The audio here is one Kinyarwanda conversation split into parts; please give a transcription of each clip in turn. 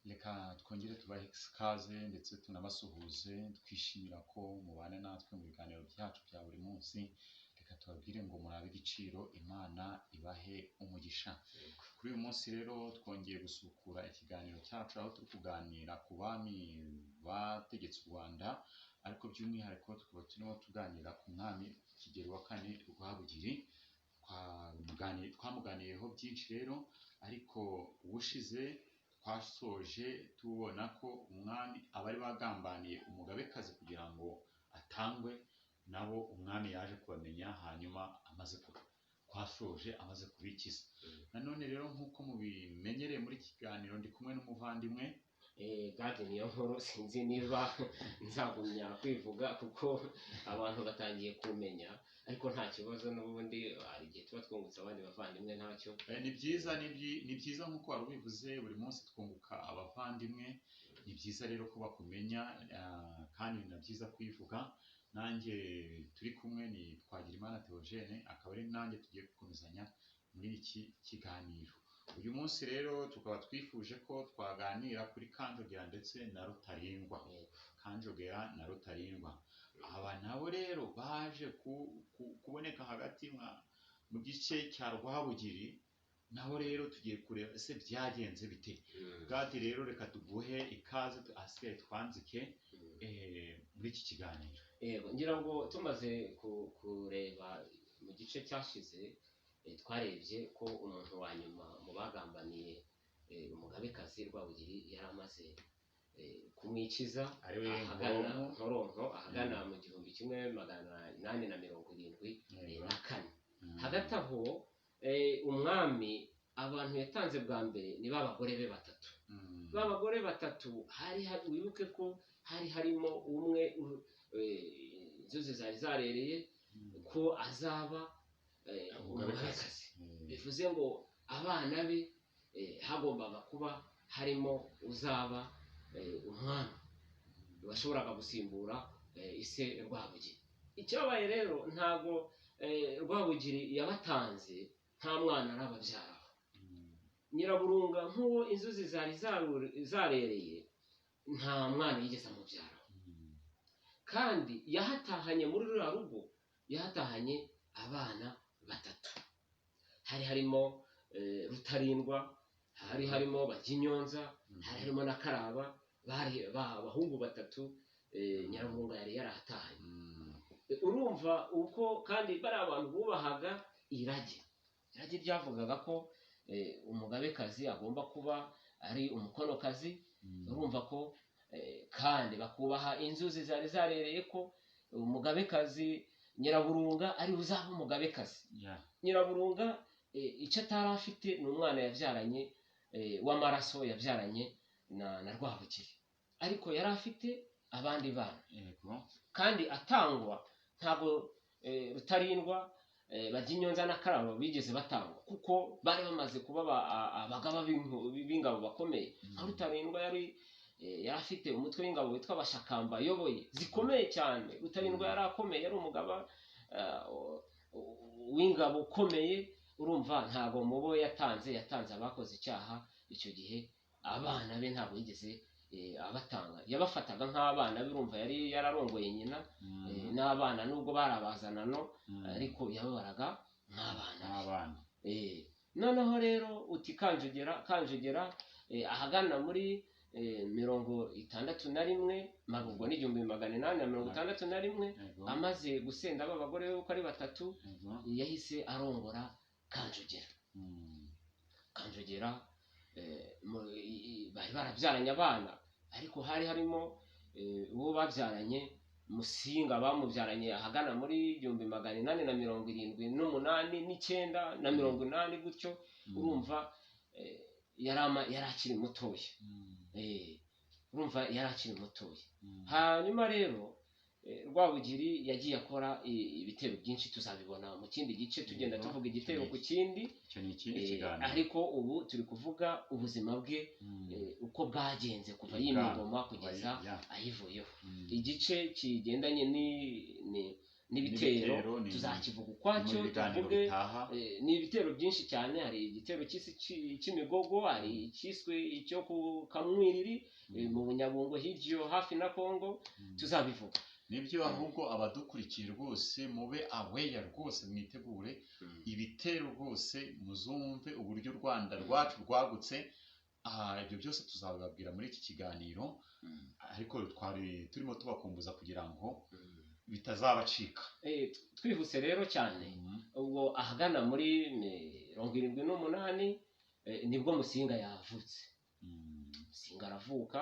reka twongere tubahe ikaze ndetse tunabasuhuze twishimira ko mubana natwe mu biganiro byacu bya buri munsi. Reka tubabwire ngo murabe igiciro, Imana ibahe umugisha. Kuri uyu munsi rero twongeye gusukura ikiganiro cyacu aho turi kuganira ku bami bategetse u Rwanda, ariko by'umwihariko tukaba turimo tuganira ku mwami Kigeli wa kane Rwabugiri. Twamuganiyeho byinshi rero, ariko ubushize twasoje tubona ko umwami abari bagambaniye umugabekazi kugira ngo atangwe nabo umwami yaje kubamenya, hanyuma twasoje amaze kubikiza. Nanone rero nk'uko mubimenyereye muri iki kiganiro ndi kumwe n'umuvandimwe Gade niyo nkuru, sinzi niba nzagumya kwivuga kuko abantu batangiye kumenya, ariko nta kibazo, n'ubundi hari igihe tuba twungutse abandi bavandimwe ntacyo. Ni byiza nk'uko wari ubivuze, buri munsi twunguka abavandimwe. Ni byiza rero ko bakumenya, kandi ni na byiza kwivuga. Nanjye turi kumwe ni Twagirimana Theogene, akaba ari nanjye tugiye gukomezanya muri iki kiganiro. Uyu munsi rero tukaba twifuje ko twaganira kuri Kanjogera ndetse na Rutarindwa. Kanjogera na Rutarindwa, aba nabo rero baje kuboneka hagati mu gice cya Rwabugiri. Nabo rero tugiye kureba ese byagenze bite. Gadi rero reka tuguhe ikaze, asigaye twanzike muri iki kiganiro. Ngira ngo tumaze kureba mu gice cyashize, twarebye ko umuntu wa nyuma mu bagambaniye umugabekazi Rwabugiri yari amaze kumwikiza Nkoronko ahagana mu 1874. Hagati aho umwami abantu yatanze bwa mbere ni babagore be batatu. Babagore batatu wibuke ko hari harimo umwe inzuzi zari zarereye ko azaba umugabekazi. Bivuze ngo abana be hagombaga kuba harimo uzaba umwami washoboraga gusimbura ise Rwabugiri. Icyabaye rero ntago Rwabugiri yabatanze nta mwana arababyara. Nyiraburunga nk'uwo inzuzi zari zarereye nta mwana yigeze amubyara, kandi yahatahanye muri ruriya rugo yahatahanye abana batatu. Hari harimo Rutarindwa, hari harimo Baginyonza, hari harimo na Karaba, bari abahungu batatu Nyiraburunga yari yarahatahanye. Urumva uko kandi bari abantu bubahaga irage ryavugaga ko umugabekazi agomba kuba ari umukonokazi. Urumva ko kandi bakubaha inzuzi zari zarereye ko umugabekazi Nyiraburunga ari uzaba umugabekazi. Nyiraburunga icyo atari afite ni umwana yabyaranye w'amaraso, yabyaranye na Rwabugiri, ariko yari afite abandi bana kandi atangwa. Ntabwo Rutarindwa, Baginyonza na Karabo bigeze batangwa kuko bari bamaze kuba abagaba b'ingabo bakomeye. Rutarindwa yari afite umutwe w'ingabo witwa Abashakamba ayoboye zikomeye cyane. Rutarindwa yari akomeye, yari umugaba w'ingabo ukomeye. Urumva ntabwo mubo yatanze abakoze icyaha. Icyo gihe abana be ntabwo yigeze abatanga, yabafataga nk'abana be. Urumva yari yararongoye nyina n'abana, nubwo barabazanano ariko yababaraga nk'abana. Noneho rero uti Kanjogera ahagana muri 61 marubwo ni 1861, amaze gusenda abagore be uko ari batatu, yahise arongora Kanjogera. Bari barabyaranye abana, ariko hari harimo uwo babyaranye Musinga, bamubyaranye ahagana muri 1878 na 80 gutyo. Urumva yari akiri mutoya. Hanyuma rero Rwabugiri yagiye akora ibitero byinshi, tuzabibona mu kindi gice tugenda tuvuga igitero ku kindi. Ariko ubu turi kuvuga ubuzima bwe uko bwagenze kuva yimye ingoma kugeza ayivuyeho. Igice kigendanye n'ibitero tuzakivuga ukwacyo tuvuge ni ibitero byinshi cyane. Hari igitero cy'imigogo, hari icyiswe icyo ku Kamwiriri mu Bunyabungo hirya hafi na Kongo, tuzabivuga. Nibyo, ahubwo abadukurikiye rwose mube aweya rwose, mwitegure ibitero rwose, muzumve uburyo u Rwanda rwacu rwagutse. Ibyo byose tuzababwira muri iki kiganiro, ariko twari turimo tubakumbuza kugira ngo bitazabacika. Twihuse rero cyane, ubwo ahagana muri 78 nibwo Musinga yavutse. Musinga aravuka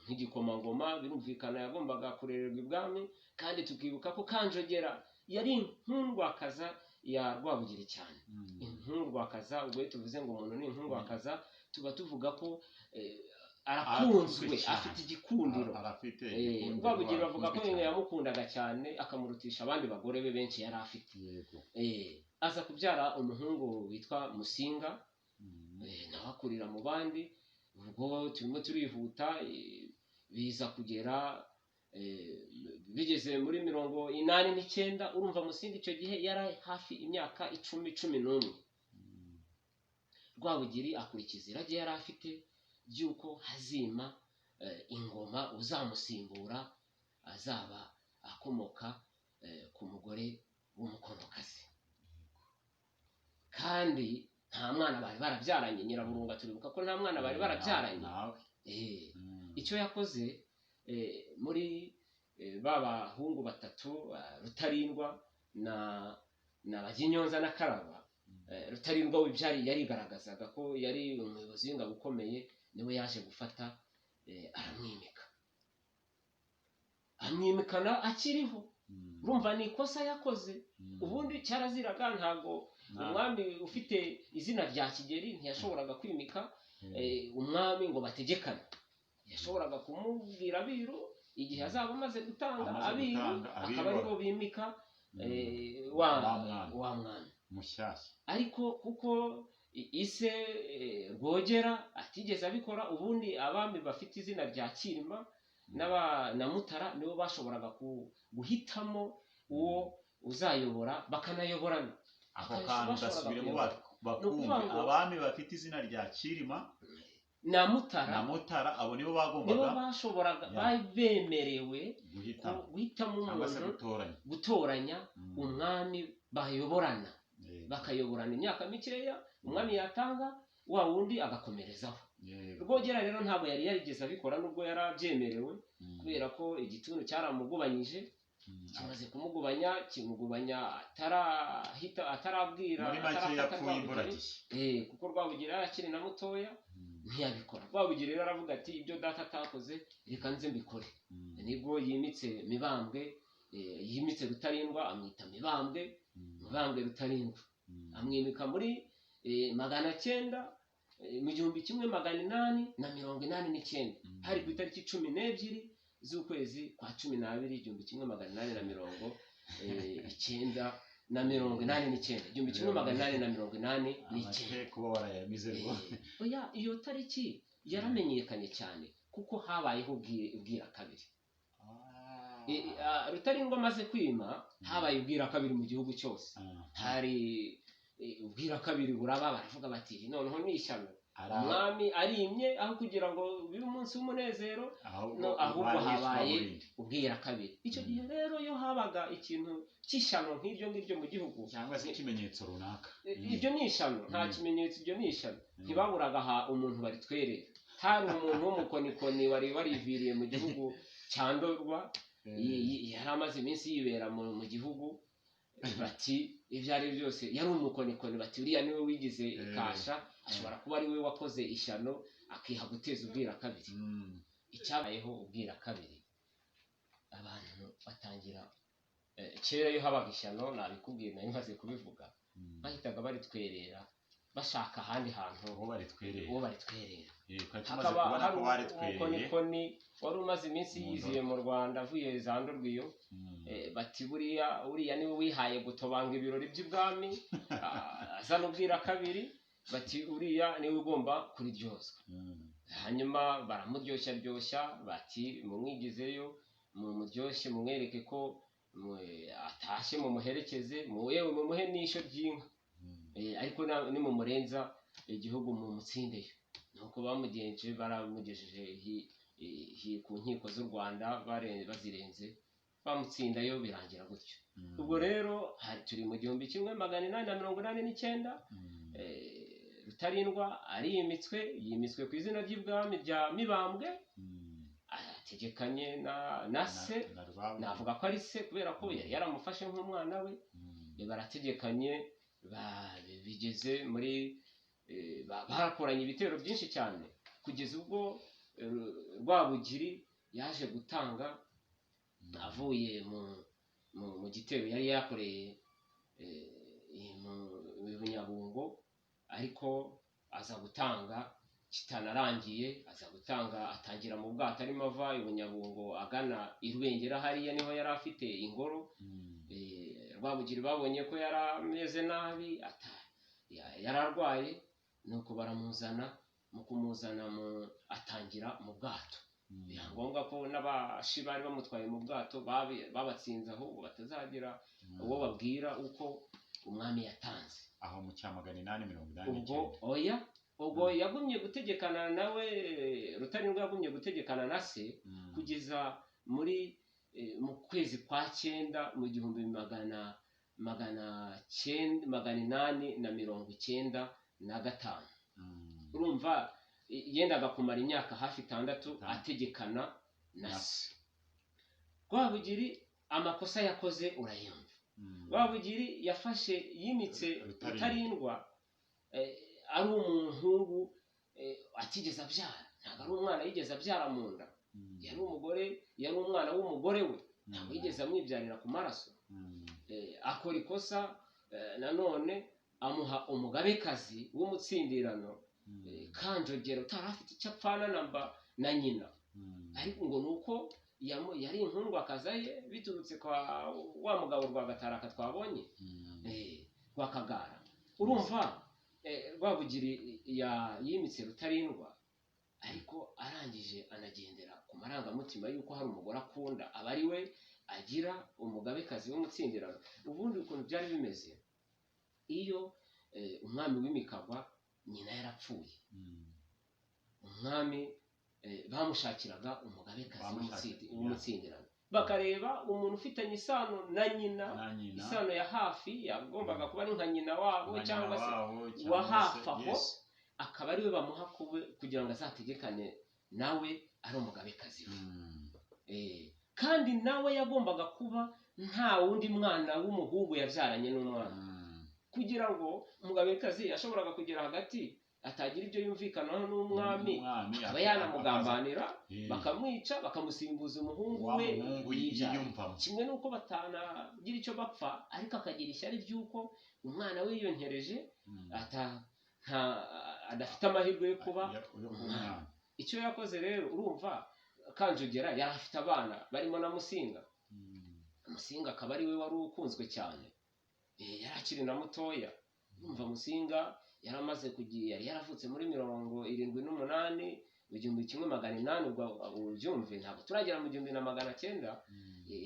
nk'igikomangoma, birumvikana yagombaga kurererwa ibwami, kandi tukibuka ko Kanjogera yari inkundwakaza ya Rwabugiri cyane. Inkundwakaza, ubwo tuvuze ngo umuntu ni inkundwakaza, tuba tuvuga ko arakunzwe, afite igikundiro. Rwabugiri bavuga ko yamukundaga cyane, akamurutisha abandi bagore be benshi yari afite. Aza kubyara umuhungu witwa Musinga, nawe akurira mu bandi. Ubwo turimo turihuta, biza kugera bigeze muri 89. Urumva Musinga icyo gihe yari hafi imyaka 11. Rwabugiri akurikiza irage yari afite ry'uko hazima ingoma uzamusimbura azaba akomoka ku mugore w'umukonokazi, kandi nta mwana bari barabyaranye. Nyiraburunga turibuka ko nta mwana bari barabyaranye. Icyo yakoze muri babahungu batatu, Rutarindwa na Baginyonza na Karaba, Rutarindwa we yarigaragazaga ko yari umuyobozi w'ingabo ukomeye, niwe yaje gufata amwimikana akiriho. Urumva ni ikosa yakoze. Ubundi cyaraziraga, ntago umwami ufite izina rya Kigeli ntiyashoboraga kwimika umwami ngo bategekane. Yashoboraga kumubwira abiru igihe azaba amaze gutanga abiru, akaba aribo bimika wa mwana mushyashya. Ariko kuko ise Rwogera atigeze abikora, ubundi abami bafite izina rya Cyilima na Mutara nibo bashoboraga guhitamo uwo uzayobora, bakanayoborana. Ako kantu gasubiremo bakumve, abami bafite izina rya Cyilima na Mutara abo nibo bagombaga, nibo bashoboraga, bemerewe guhitamo umuntu, gutoranya umwami bayoborana, bakayoborana imyaka mikeya, umwami yatanga wa wundi agakomerezaho. Rwogera rero ntabwo yari yarigeze abikora, nubwo yari abyemerewe, kubera ko igituntu cyaramugubanyije. Kimaze kumugubanya, kimugubanya atarabwira, muri make yapfuye imburagihe. Kuko Rwabugiri akiri na mutoya ntiyabikora. Rwabugiri rero aravuga ati ibyo data atakoze reka nze mbikore. Nibwo yimitse Mibambwe, yimitse Rutarindwa amwita Mibambwe Rutarindwa, amwimika muri 900 mu 1889, hari ku itariki 12 z'ukwezi kwa 12 1889. Kuba warayamize rwose. Iyo tariki yaramenyekanye cyane kuko habayeho ubwira kabiri. Rutarindwa amaze kwima, habaye ubwira kabiri mu gihugu cyose. Hari ubwira kabiri buraba, baravuga bati noneho ni ishyano, umwami arimye, aho kugira ngo bibe umunsi w'umunezero, ahubwo habaye ubwira kabiri. Icyo gihe rero iyo habaga ikintu cy'ishyano nk'iryo ngiryo mu gihugu, cyangwa se ikimenyetso runaka, ibyo ni ishyano, nta kimenyetso, ibyo ni ishyano. Ntibaburaga umuntu baritwerera. Hari umuntu w'umukonikoni wari wariviriye mu gihugu cya Ndorwa, yari amaze iminsi yibera mu gihugu, bati ibyo ari byose yari umukonikoni, bati uriya niwe wigize kasha, ashobora kuba ari we wakoze ishyano akiha guteza ubwira kabiri. Icyabayeho ubwira kabiri, abantu batangira kera iyo habaga ishyano, nabikubwiye nari maze kubivuga, bahitaga baritwerera bashaka ahandi hantu uwo baritwerera. Hakaba hari umukonikoni wari umaze iminsi yiziye mu Rwanda avuye za Ndorwiyo, bati uriya niwe wihaye gutobanga ibirori by'ibwami, azana ubwira kabiri, bati uriya niwe ugomba kuriryozwa. Hanyuma baramuryoshya, bati mumwigizeyo, mumuryoshye, mumwereke ko atashye mumuherekeze yewe mumuhe n'ishyo ry'inka, ariko nimumurenza igihugu mumutsindeyo. nuko bamugenje baramugejeje ku nkiko z'u Rwanda bazirenze bamutsindayo birangira gutyo. ubwo rero turi mu 1889. Rutarindwa yimitswe ku izina ry'ibwami rya Mibambwe, ategekanye na se, navuga ko ari se kubera ko yari yaramufashe nk'umwana we. barategekanye bigeze muri barakoranye ibitero byinshi cyane kugeza ubwo Rwabugiri yaje gutanga avuye mu gitero yari yakoreye mu Bunyabungo, ariko aza gutanga kitanarangiye, atangira mu bwato arimo ava i Bunyabungo agana i Rubengera, hariya niho yari afite ingoro. Rwabugiri babonye ko yari ameze nabi, yari arwaye, nuko baramuzana. mu kumuzana atangira mu bwato. biba ngombwa ko n'abashi bari bamutwaye mu bwato babatsinze ahubwo batazagira uwo babwira uko umwami yatanze. aho mu cya 889 ubwo yagumye gutegekana nawe, Rutarindwa yagumye gutegekana na se kugeza mu kwezi kwa 9 mu 1895. urumva yendaga kumara imyaka hafi 6 ategekana na se. Rwabugiri amakosa yakoze urayumva. Rwabugiri yimitse Rutarindwa ari umuhungu atigeze abyara, ntabwo ari umwana yigeze abyara mu nda, yari umwana w'umugore we, ntabwo yigeze amwibyarira ku maraso. akora ikosa nanone amuha umugabekazi w'umutsindirano, Kanjogera utari afite icyo apfana na nyina, ariko ngo nuko yari inkundwakaza ye biturutse kwa wa mugabo Rwagataraka twabonye kwa Kagara. urumva Rwabugiri yimitse Rutarindwa, ariko arangije anagendera ku marangamutima y'uko hari umugore akunda, aba ari we agira umugabekazi w'umutsindirano. ubundi ukuntu byari bimeze iyo umwami w'imikagwa nyina yarapfuye, umwami bamushakiraga umugabekazi w'umutsindirano, bakareba umuntu ufitanye isano na nyina, isano ya hafi, yagombaga kuba ari nka nyina wabo cyangwa se wa hafi aho, akaba ari we bamuha kugira ngo azategekane nawe ari umugabekazi we. kandi nawe yagombaga kuba nta wundi mwana w'umuhungu yabyaranye n'umwana, kugira ngo umugabekazi yashoboraga kugera hagati atagira ibyo yumvikanaho n'umwami, akaba yanamugambanira bakamwica bakamusimbuza umuhungu we yiyumvamo. kimwe n'uko batanagira icyo bapfa, ariko akagira ishyari ry'uko umwana we yiyonkereje adafite amahirwe yo kuba umwana. icyo yakoze rero, urumva Kanjogera yari afite abana barimo na Musinga. Musinga akaba ari we wari ukunzwe cyane, yari akiri na mutoya. urumva Musinga yari amaze yari yaravutse muri 78 mu 1800, ubwo ubyumve ntabwo turagera mu 1900.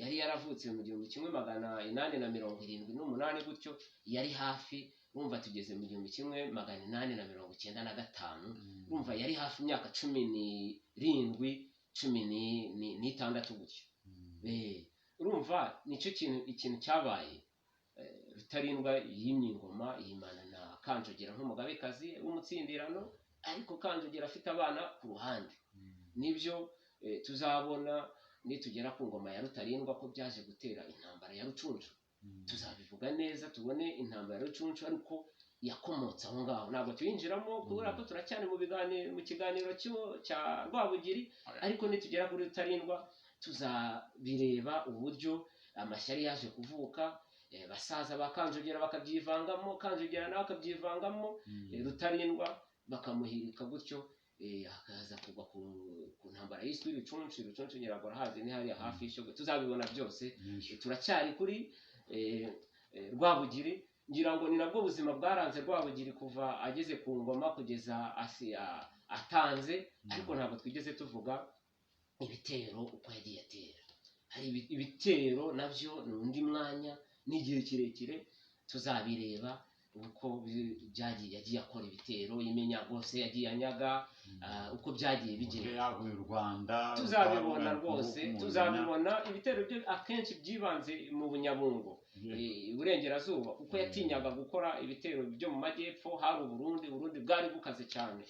yari yaravutse mu 1878 gutyo, yari hafi. urumva tugeze mu 1895, urumva yari hafi imyaka 17-16 gutyo. urumva nicyo ikintu cyabaye. Rutarindwa yimye ingoma, yimana na Kanjogera nk'umugabekazi w'umutsindirano, ariko Kanjogera afite abana ku ruhande. nibyo tuzabona nitugera ku ngoma ya Rutarindwa ko byaje gutera intambara ya Rucunshu. tuzabivuga neza, tubone intambara ya Rucunshu ariko yakomotse aho ngaho. ntabwo tuyinjiramo kubera ko turacyari mu kiganiro cya Rwabugiri, ariko nitugera kuri Rutarindwa tuzabireba uburyo amashyari yaje kuvuka, basaza ba Kanjogera bakabyivangamo, Kanjogera nawe akabyivangamo, Rutarindwa bakamuhirika gutyo, hakaza kugwa ku ntambara y'iswi Rucunshu nyiragora hazi ni hariya hafi y'Ishyogwe. tuzabibona byose. turacyari kuri Rwabugiri, ngira ngo ni nabwo buzima bwaranze Rwabugiri kuva ageze ku ngoma kugeza atanze, ariko ntabwo twigeze tuvuga ibitero uko yagiye atera. hari ibitero nabyo ni undi mwanya n'igihe kirekire tuzabireba uko yagiye akora ibitero imenya rwose yagiye anyaga uko byagiye bigenda yaguye u Rwanda tuzabibona rwose tuzabibona ibitero byo akenshi byibanze mu Bunyabungo Iburengerazuba kuko yatinyaga gukora ibitero byo mu majyepfo hari Burundi bwari bukaze cyane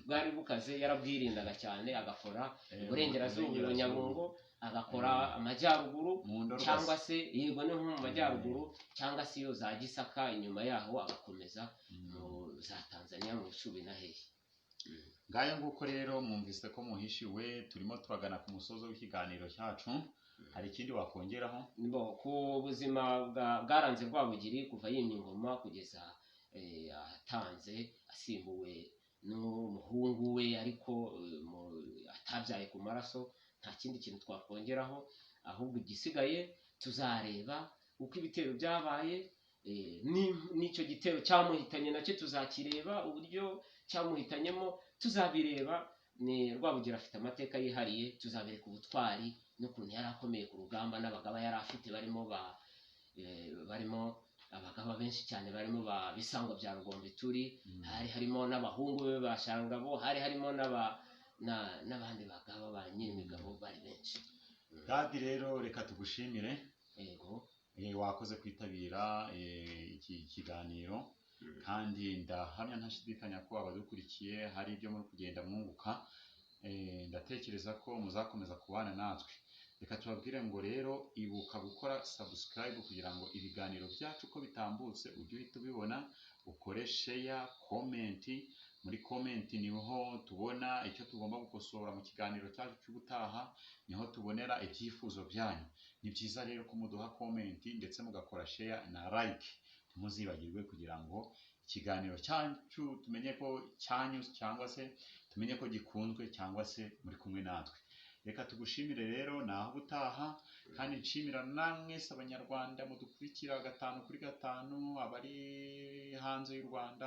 bwari bukaze yarabwirindaga cyane agakora Iburengerazuba Bunyabungo agakora amajyaruguru cyangwa se yego no mu majyaruguru cyangwa se iyo za Gisaka inyuma yaho agakomeza mu za Tanzania mu Shubi na hehe ngayo nguko rero mwumvise ko muhishiwe turimo turagana ku musozo w'ikiganiro cyacu hari ikindi wakongeraho ku buzima bwaranze Rwabugiri kuva yimye ingoma kugeza atanze asimbuwe n'umuhungu we ariko atabyaye ku maraso nta kindi kintu twakongeraho ahubwo igisigaye tuzareba uko ibitero byabaye n'icyo gitero cyamuhitanye nacyo tuzakireba uburyo cyamuhitanyemo tuzabireba ni Rwabugiri afite amateka yihariye tuzabereka ubutwari n'ukuntu yari akomeye ku rugamba n'abagaba yari afite barimo abagaba benshi cyane barimo ba Bisango bya Rugombe turi harimo n'abahungu be ba Sharangabo harimo n'abandi bagaba ba Nyirimigabo bari benshi kandi rero reka tugushimire yego wakoze kwitabira iki kiganiro kandi ndahamya ntashidikanya ko abadukurikiye hari ibyo muri kugenda mwunguka ndatekereza ko muzakomeza kubana natwe reka tubabwire ngo rero ibuka gukora subscribe kugira ngo ibiganiro byacu uko bitambutse ujye uhita ubibona ukore share comment muri comment niho tubona icyo tugomba gukosora mu kiganiro cyacu cy'ubutaha niho tubonera ibyifuzo byanyu ni byiza rero ko muduha comment ndetse mugakora share na like ntimuzibagirwe kugira ngo ikiganiro cyacu tumenye ko cyanyu cyangwa se tumenye ko gikunzwe cyangwa se muri kumwe natwe reka tugushimire rero naho ubutaha kandi nshimira namwe abanyarwanda mudukurikira 5/5 abari hanze y'u Rwanda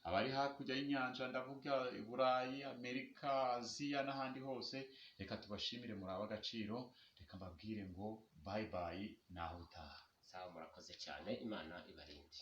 abari hakurya y'inyanja ndavuga i Burayi Amerika Aziya n'ahandi hose reka tubashimire muri abagaciro reka mbabwire ngo bye bye naho ubutaha sawa murakoze cyane Imana ibarinde